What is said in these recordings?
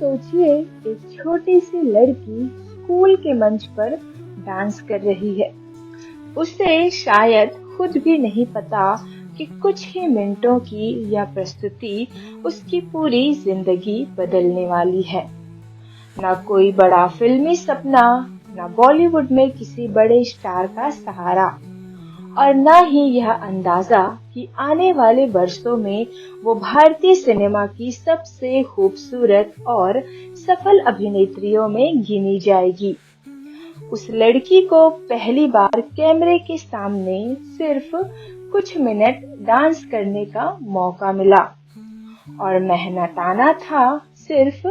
सोचिए, एक छोटी सी लड़की स्कूल के मंच पर डांस कर रही है। उसे शायद खुद भी नहीं पता कि कुछ ही मिनटों की यह प्रस्तुति उसकी पूरी जिंदगी बदलने वाली है। ना कोई बड़ा फिल्मी सपना, ना बॉलीवुड में किसी बड़े स्टार का सहारा, और ना ही यह अंदाजा कि आने वाले वर्षों में वो भारतीय सिनेमा की सबसे खूबसूरत और सफल अभिनेत्रियों में गिनी जाएगी। उस लड़की को पहली बार कैमरे के सामने सिर्फ कुछ मिनट डांस करने का मौका मिला और मेहनताना था सिर्फ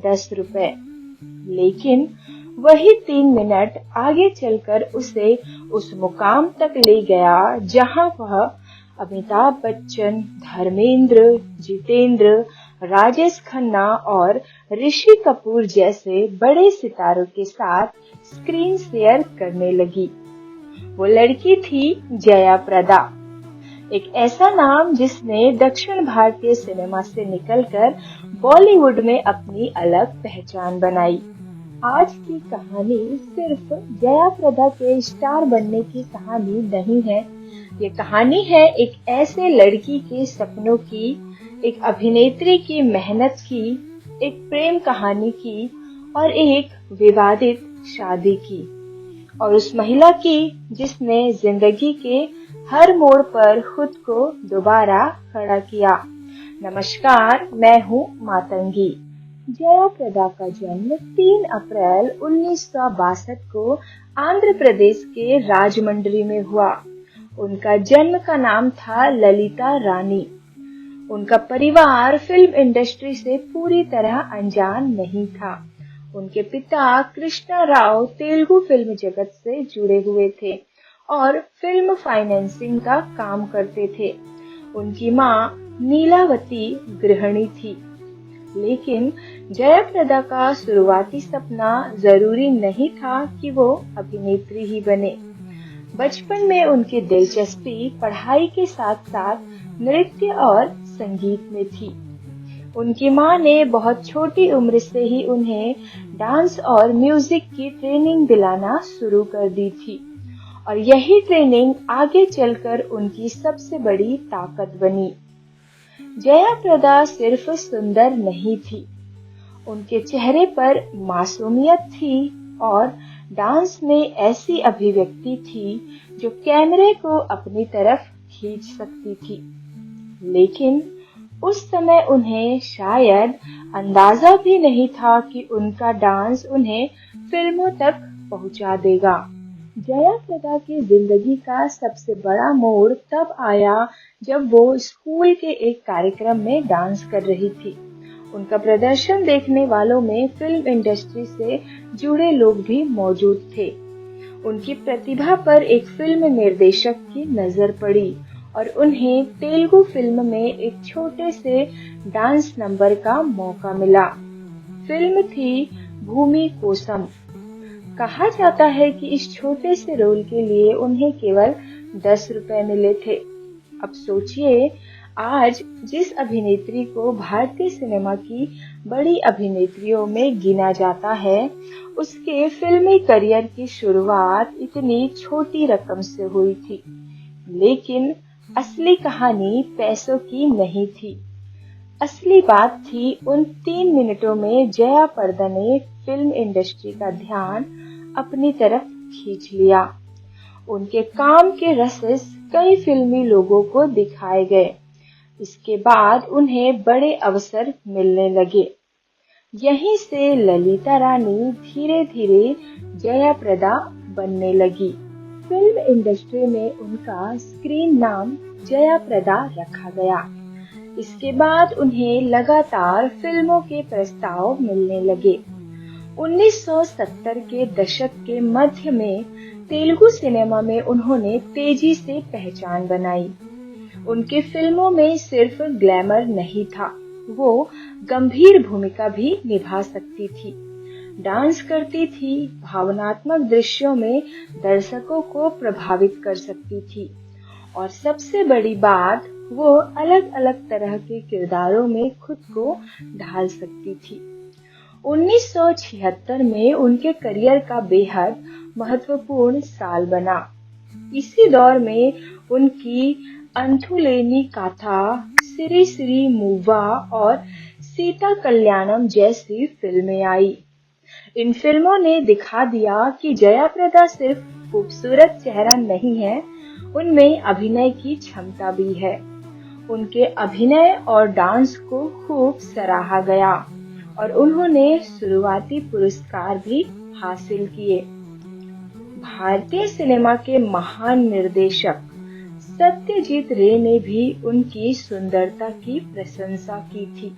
10 रुपए। लेकिन वही 3 मिनट आगे चलकर उसे उस मुकाम तक ले गया जहां वह अमिताभ बच्चन, धर्मेंद्र, जितेंद्र, राजेश खन्ना और ऋषि कपूर जैसे बड़े सितारों के साथ स्क्रीन शेयर करने लगी। वो लड़की थी जया प्रदा, एक ऐसा नाम जिसने दक्षिण भारतीय सिनेमा से निकलकर बॉलीवुड में अपनी अलग पहचान बनाई। आज की कहानी सिर्फ जया प्रदा के स्टार बनने की कहानी नहीं है। ये कहानी है एक ऐसे लड़की के सपनों की, एक अभिनेत्री की मेहनत की, एक प्रेम कहानी की और एक विवादित शादी की, और उस महिला की जिसने जिंदगी के हर मोड़ पर खुद को दोबारा खड़ा किया। नमस्कार, मैं हूँ मातंगी। जया प्रदा का जन्म 3 अप्रैल 1962 को आंध्र प्रदेश के राजमंड्री में हुआ। उनका जन्म का नाम था ललिता रानी। उनका परिवार फिल्म इंडस्ट्री से पूरी तरह अनजान नहीं था। उनके पिता कृष्णा राव तेलुगु फिल्म जगत से जुड़े हुए थे और फिल्म फाइनेंसिंग का काम करते थे। उनकी मां नीलावती गृहिणी थी। लेकिन जया प्रदा का शुरुआती सपना जरूरी नहीं था कि वो अभिनेत्री ही बने। बचपन में उनकी दिलचस्पी पढ़ाई के साथ साथ नृत्य और संगीत में थी। उनकी मां ने बहुत छोटी उम्र से ही उन्हें डांस और म्यूजिक की ट्रेनिंग दिलाना शुरू कर दी थी, और यही ट्रेनिंग आगे चलकर उनकी सबसे बड़ी ताकत बनी। जया प्रदा सिर्फ सुंदर नहीं थी, उनके चेहरे पर मासूमियत थी और डांस में ऐसी अभिव्यक्ति थी जो कैमरे को अपनी तरफ खींच सकती थी। लेकिन उस समय उन्हें शायद अंदाजा भी नहीं था कि उनका डांस उन्हें फिल्मों तक पहुंचा देगा। जया प्रदा की जिंदगी का सबसे बड़ा मोड़ तब आया जब वो स्कूल के एक कार्यक्रम में डांस कर रही थी। उनका प्रदर्शन देखने वालों में फिल्म इंडस्ट्री से जुड़े लोग भी मौजूद थे। उनकी प्रतिभा पर एक फिल्म निर्देशक की नजर पड़ी और उन्हें तेलुगु फिल्म में एक छोटे से डांस नंबर का मौका मिला। फिल्म थी भूमि कोसम। कहा जाता है कि इस छोटे से रोल के लिए उन्हें केवल 10 रुपए मिले थे। अब सोचिए, आज जिस अभिनेत्री को भारतीय सिनेमा की बड़ी अभिनेत्रियों में गिना जाता है, उसके फिल्मी करियर की शुरुआत इतनी छोटी रकम से हुई थी। लेकिन असली कहानी पैसों की नहीं थी। असली बात थी उन 3 मिनटों में जया प्रदा ने फिल्म इंडस्ट्री का ध्यान अपनी तरफ खींच लिया। उनके काम के रसेस कई फिल्मी लोगों को दिखाए गए। इसके बाद उन्हें बड़े अवसर मिलने लगे। यहीं से ललिता रानी धीरे धीरे जया प्रदा बनने लगी। फिल्म इंडस्ट्री में उनका स्क्रीन नाम जया प्रदा रखा गया। इसके बाद उन्हें लगातार फिल्मों के प्रस्ताव मिलने लगे। 1970 के दशक के मध्य में तेलुगु सिनेमा में उन्होंने तेजी से पहचान बनाई। उनकी फिल्मों में सिर्फ ग्लैमर नहीं था, वो गंभीर भूमिका भी निभा सकती थी, डांस करती थी, भावनात्मक दृश्यों में दर्शकों को प्रभावित कर सकती थी, और सबसे बड़ी बात, वो अलग अलग तरह के किरदारों में खुद को ढाल सकती थी। 1976 में उनके करियर का बेहद महत्वपूर्ण साल बना। इसी दौर में उनकी अंथुलेनी काथा, सिरी सिरी मूवा और सीता कल्याणम जैसी फिल्में आई। इन फिल्मों ने दिखा दिया कि जया प्रदा सिर्फ खूबसूरत चेहरा नहीं है, उनमें अभिनय की क्षमता भी है। उनके अभिनय और डांस को खूब सराहा गया और उन्होंने शुरुआती पुरस्कार भी हासिल किए। भारतीय सिनेमा के महान निर्देशक सत्यजीत रे ने भी उनकी सुंदरता की प्रशंसा की थी।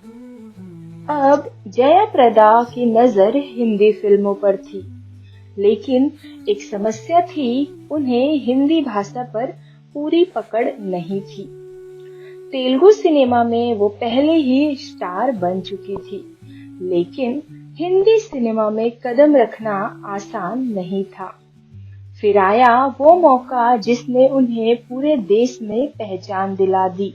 अब जया प्रदा की नजर हिंदी फिल्मों पर थी, लेकिन एक समस्या थी, उन्हें हिंदी भाषा पर पूरी पकड़ नहीं थी। तेलुगु सिनेमा में वो पहले ही स्टार बन चुकी थी, लेकिन हिंदी सिनेमा में कदम रखना आसान नहीं था। फिर आया वो मौका जिसने उन्हें पूरे देश में पहचान दिला दी।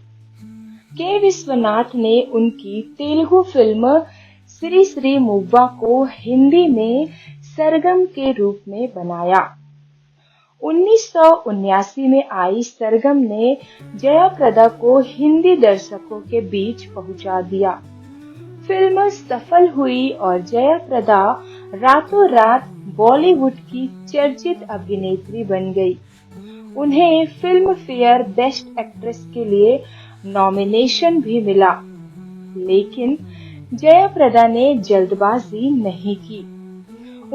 के विश्वनाथ ने उनकी तेलुगु फिल्म श्री श्री मूवा को हिंदी में सरगम के रूप में बनाया। 1979 में आई सरगम ने जया प्रदा को हिंदी दर्शकों के बीच पहुंचा दिया। फिल्म सफल हुई और जया प्रदा रातों रात बॉलीवुड की चर्चित अभिनेत्री बन गई। उन्हें फिल्म फेयर बेस्ट एक्ट्रेस के लिए नॉमिनेशन भी मिला, लेकिन जया प्रदा ने जल्दबाजी नहीं की।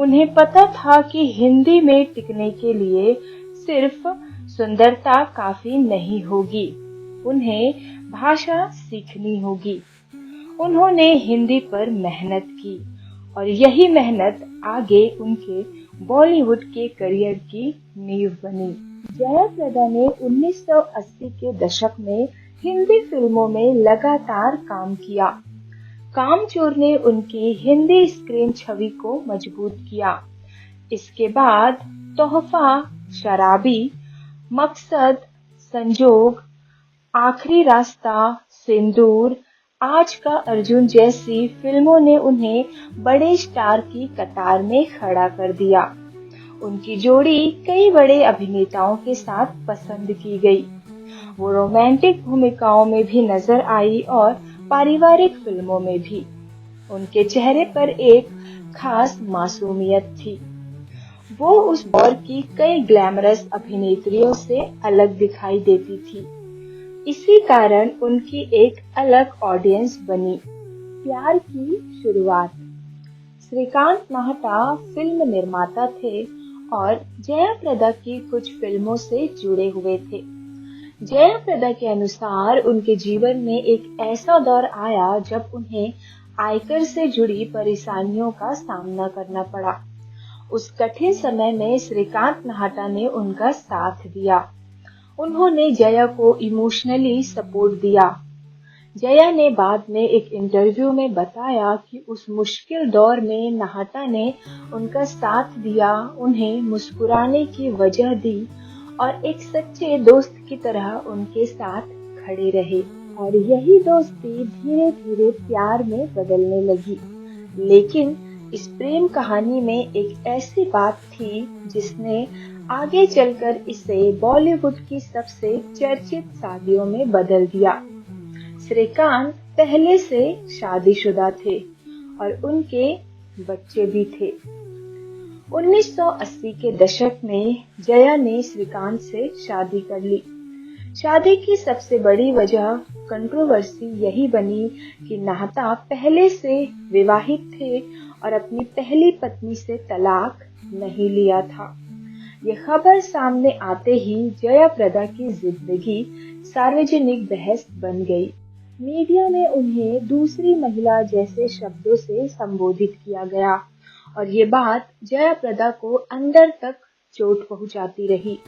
उन्हें पता था कि हिंदी में टिकने के लिए सिर्फ सुंदरता काफी नहीं होगी, उन्हें भाषा सीखनी होगी। उन्होंने हिंदी पर मेहनत की और यही मेहनत आगे उनके बॉलीवुड के करियर की नींव बनी। जया प्रदा ने 1980 के दशक में हिंदी फिल्मों में लगातार काम किया। कामचोर ने उनकी हिंदी स्क्रीन छवि को मजबूत किया। इसके बाद तोहफा, शराबी, मकसद, संजोग, आखिरी रास्ता, सिंदूर, आज का अर्जुन जैसी फिल्मों ने उन्हें बड़े स्टार की कतार में खड़ा कर दिया। उनकी जोड़ी कई बड़े अभिनेताओं के साथ पसंद की गई। वो रोमांटिक भूमिकाओं में भी नजर आई और पारिवारिक फिल्मों में भी। उनके चेहरे पर एक खास मासूमियत थी। वो उस दौर की कई ग्लैमरस अभिनेत्रियों से अलग दिखाई देती थी। इसी कारण उनकी एक अलग ऑडियंस बनी। प्यार की शुरुआत। श्रीकांत नाहटा फिल्म निर्माता थे और जया प्रदा की कुछ फिल्मों से जुड़े हुए थे। जया प्रदा के अनुसार उनके जीवन में एक ऐसा दौर आया जब उन्हें आयकर से जुड़ी परेशानियों का सामना करना पड़ा। उस कठिन समय में श्रीकांत नाहटा ने उनका साथ दिया। उन्होंने जया को इमोशनली सपोर्ट दिया। जया ने बाद में एक इंटरव्यू में बताया कि उस मुश्किल दौर में नाहटा ने उनका साथ दिया, उन्हें मुस्कुराने की वजह दी और एक सच्चे दोस्त की तरह उनके साथ खड़े रहे। और यही दोस्ती धीरे धीरे प्यार में बदलने लगी। लेकिन इस प्रेम कहानी में एक ऐसी बात थी जिसने आगे चलकर इसे बॉलीवुड की सबसे चर्चित शादियों में बदल दिया। श्रीकांत पहले से शादीशुदा थे और उनके बच्चे भी थे। 1980 के दशक में जया ने श्रीकांत से शादी कर ली। शादी की सबसे बड़ी वजह कंट्रोवर्सी यही बनी कि नाहटा पहले से विवाहित थे और अपनी पहली पत्नी से तलाक नहीं लिया था। ये खबर सामने आते ही जया प्रदा की जिंदगी सार्वजनिक बहस बन गई। मीडिया में उन्हें दूसरी महिला जैसे शब्दों से संबोधित किया गया और ये बात जया प्रदा को अंदर तक चोट पहुंचाती रही।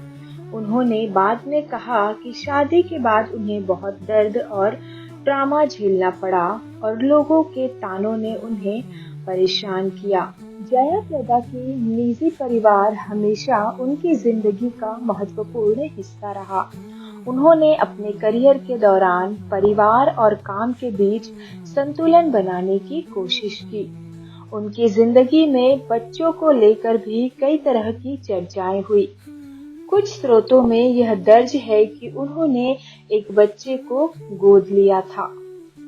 उन्होंने बाद में कहा कि शादी के बाद उन्हें बहुत दर्द और ट्रॉमा झेलना पड़ा और लोगों के तानों ने उन्हें परेशान किया। जया प्रदा की निजी परिवार हमेशा उनकी जिंदगी का महत्वपूर्ण हिस्सा रहा। उन्होंने अपने करियर के दौरान परिवार और काम के बीच संतुलन बनाने की कोशिश की। उनकी जिंदगी में बच्चों को लेकर भी कई तरह की चर्चाएं हुई। कुछ स्रोतों में यह दर्ज है कि उन्होंने एक बच्चे को गोद लिया था,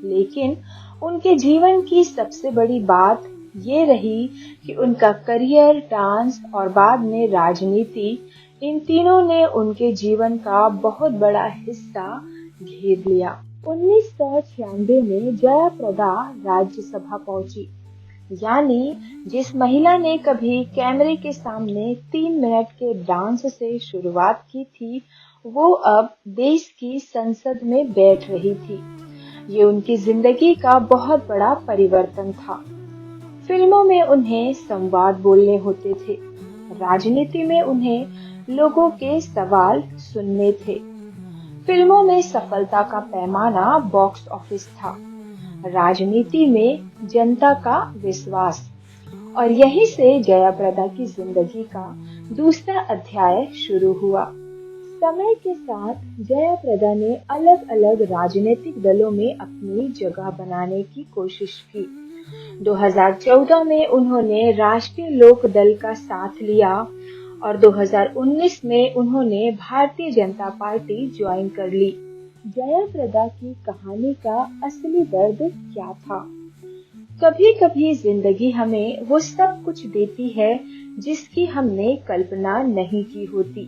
लेकिन उनके जीवन की सबसे बड़ी बात ये रही कि उनका करियर, डांस और बाद में राजनीति, इन तीनों ने उनके जीवन का बहुत बड़ा हिस्सा घेर लिया। 1996 में जयाप्रदा राज्यसभा पहुंची, यानी जिस महिला ने कभी कैमरे के सामने 3 मिनट के डांस से शुरुआत की थी, वो अब देश की संसद में बैठ रही थी। ये उनकी जिंदगी का बहुत बड़ा परिवर्तन था। फिल्मों में उन्हें संवाद बोलने होते थे, राजनीति में उन्हें लोगों के सवाल सुनने थे। फिल्मों में सफलता का पैमाना बॉक्स ऑफिस था, राजनीति में जनता का विश्वास। और यहीं से जयाप्रदा की जिंदगी का दूसरा अध्याय शुरू हुआ। समय के साथ जयाप्रदा ने अलग अलग राजनीतिक दलों में अपनी जगह बनाने की कोशिश की। 2014 में उन्होंने राष्ट्रीय लोक दल का साथ लिया और 2019 में उन्होंने भारतीय जनता पार्टी ज्वाइन कर ली। जयाप्रदा की कहानी का असली दर्द क्या था? कभी कभी जिंदगी हमें वो सब कुछ देती है जिसकी हमने कल्पना नहीं की होती।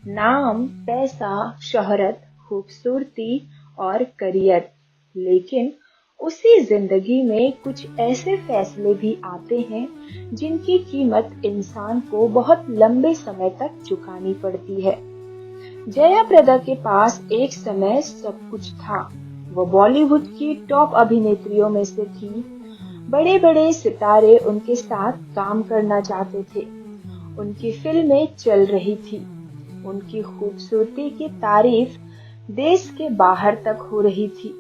नाम, पैसा, शोहरत, खूबसूरती और करियर। लेकिन उसी जिंदगी में कुछ ऐसे फैसले भी आते हैं जिनकी कीमत इंसान को बहुत लंबे समय तक चुकानी पड़ती है। जयाप्रदा के पास एक समय सब कुछ था। वो बॉलीवुड की टॉप अभिनेत्रियों में से थी। बड़े बड़े सितारे उनके साथ काम करना चाहते थे। उनकी फिल्में चल रही थी। उनकी खूबसूरती की तारीफ देश के बाहर तक हो रही थी।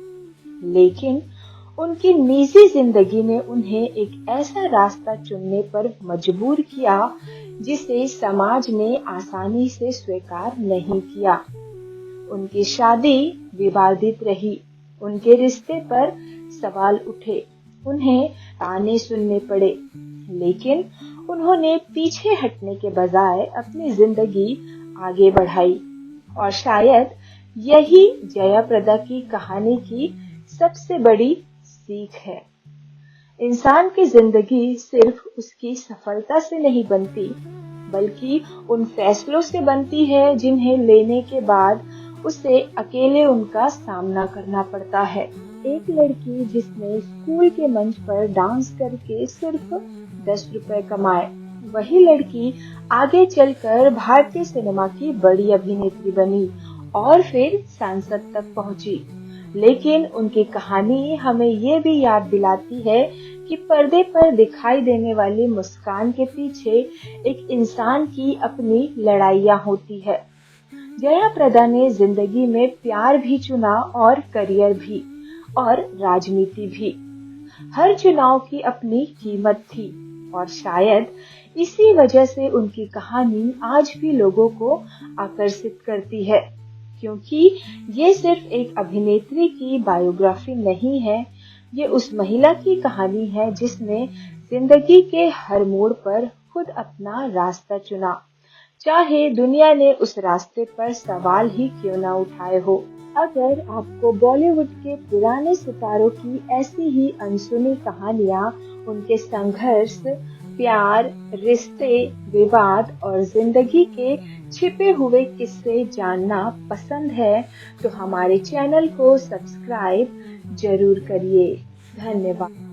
लेकिन उनकी निजी जिंदगी ने उन्हें एक ऐसा रास्ता चुनने पर मजबूर किया जिसे समाज ने आसानी से स्वीकार नहीं किया। उनकी शादी विवादित रही, उनके रिश्ते पर सवाल उठे, उन्हें ताने सुनने पड़े, लेकिन उन्होंने पीछे हटने के बजाय अपनी जिंदगी आगे बढ़ाई। और शायद यही जयाप्रदा की कहानी की सबसे बड़ी सीख है। इंसान की जिंदगी सिर्फ उसकी सफलता से नहीं बनती, बल्कि उन फैसलों से बनती है जिन्हें लेने के बाद उसे अकेले उनका सामना करना पड़ता है। एक लड़की जिसने स्कूल के मंच पर डांस करके सिर्फ 10 रुपए कमाए, वही लड़की आगे चलकर भारतीय सिनेमा की बड़ी अभिनेत्री बनी और फिर सांसद तक पहुंची। लेकिन उनकी कहानी हमें ये भी याद दिलाती है कि पर्दे पर दिखाई देने वाली मुस्कान के पीछे एक इंसान की अपनी लड़ाइयाँ होती है। जयाप्रदा ने जिंदगी में प्यार भी चुना और करियर भी और राजनीति भी। हर चुनाव की अपनी कीमत थी और शायद इसी वजह से उनकी कहानी आज भी लोगों को आकर्षित करती है, क्योंकि ये सिर्फ एक अभिनेत्री की बायोग्राफी नहीं है, ये उस महिला की कहानी है जिसने जिंदगी के हर मोड़ पर खुद अपना रास्ता चुना, चाहे दुनिया ने उस रास्ते पर सवाल ही क्यों ना उठाए हो। अगर आपको बॉलीवुड के पुराने सितारों की ऐसी ही अनसुनी कहानियां, उनके संघर्ष, प्यार, रिश्ते, विवाद और जिंदगी के छिपे हुए किस्से जानना पसंद है तो हमारे चैनल को सब्सक्राइब जरूर करिए। धन्यवाद।